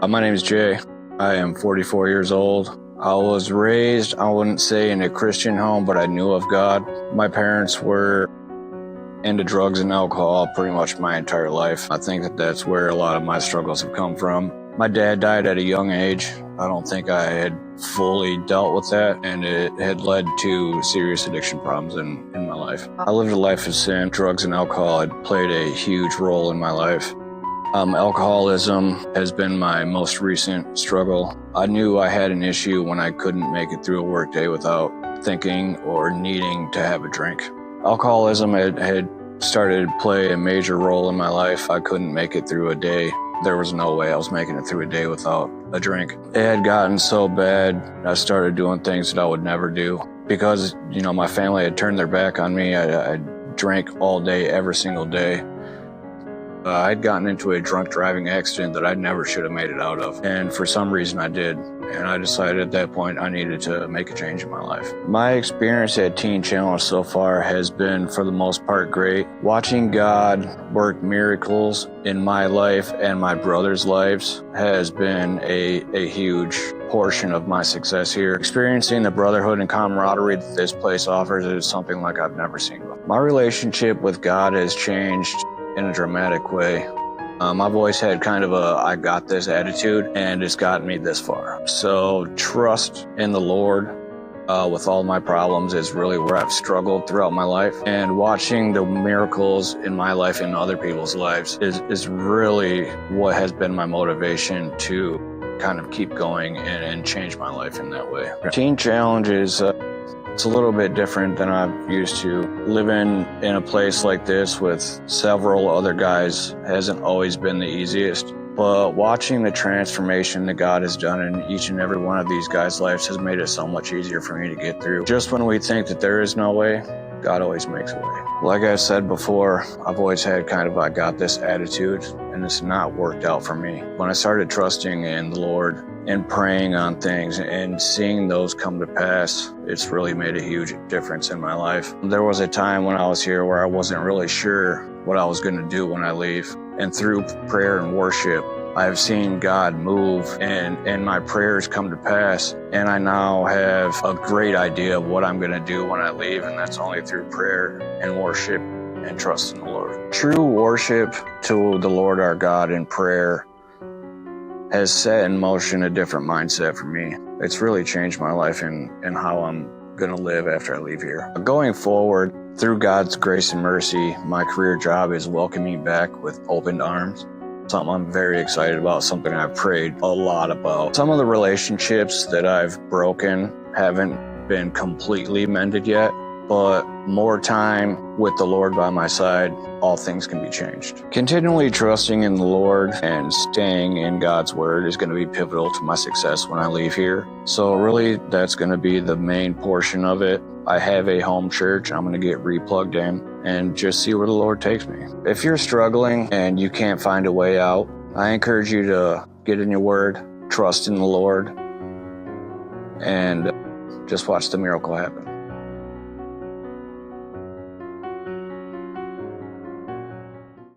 My name is Jay. I am 44 years old. I was raised, I wouldn't say in a Christian home, but I knew of God. My parents were into drugs and alcohol pretty much my entire life. I think that that's where a lot of my struggles have come from. My dad died at a young age. I don't think I had fully dealt with that, and it had led to serious addiction problems in my life. I lived a life of sin. Drugs and alcohol had played a huge role in my life. Alcoholism has been my most recent struggle. I knew I had an issue when I couldn't make it through a workday without thinking or needing to have a drink. Alcoholism had started to play a major role in my life. I couldn't make it through a day. There was no way I was making it through a day without a drink. It had gotten so bad, I started doing things that I would never do. Because, my family had turned their back on me, I drank all day, every single day. I'd gotten into a drunk driving accident that I never should have made it out of. And for some reason I did. And I decided at that point I needed to make a change in my life. My experience at Teen Challenge so far has been, for the most part, great. Watching God work miracles in my life and my brother's lives has been a huge portion of my success here. Experiencing the brotherhood and camaraderie that this place offers is something like I've never seen before. My relationship with God has changed in a dramatic way. I've always had kind of a I got this attitude, and it's gotten me this far. So trust in the Lord with all my problems is really where I've struggled throughout my life. And watching the miracles in my life and other people's lives is really what has been my motivation to kind of keep going and change my life in that way. Teen Challenge is it's a little bit different than I'm used to. Living in a place like this with several other guys hasn't always been the easiest, but watching the transformation that God has done in each and every one of these guys' lives has made it so much easier for me to get through. Just when we think that there is no way, God always makes a way. Like I said before, I've always had kind of I got this attitude, and it's not worked out for me. When I started trusting in the Lord and praying on things and seeing those come to pass, it's really made a huge difference in my life. There was a time when I was here where I wasn't really sure what I was going to do when I leave. And through prayer and worship, I've seen God move and my prayers come to pass. And I now have a great idea of what I'm going to do when I leave. And that's only through prayer and worship and trust in the Lord. True worship to the Lord our God in prayer has set in motion a different mindset for me. It's really changed my life and how I'm going to live after I leave here. Going forward, through God's grace and mercy, my career job is welcoming back with open arms. Something I'm very excited about, something I've prayed a lot about. Some of the relationships that I've broken haven't been completely mended yet, but more time with the Lord by my side, all things can be changed. Continually trusting in the Lord and staying in God's word is going to be pivotal to my success when I leave here. So really, that's going to be the main portion of it. I have a home church. I'm going to get replugged in and just see where the Lord takes me. If you're struggling and you can't find a way out, I encourage you to get in your word, trust in the Lord, and just watch the miracle happen.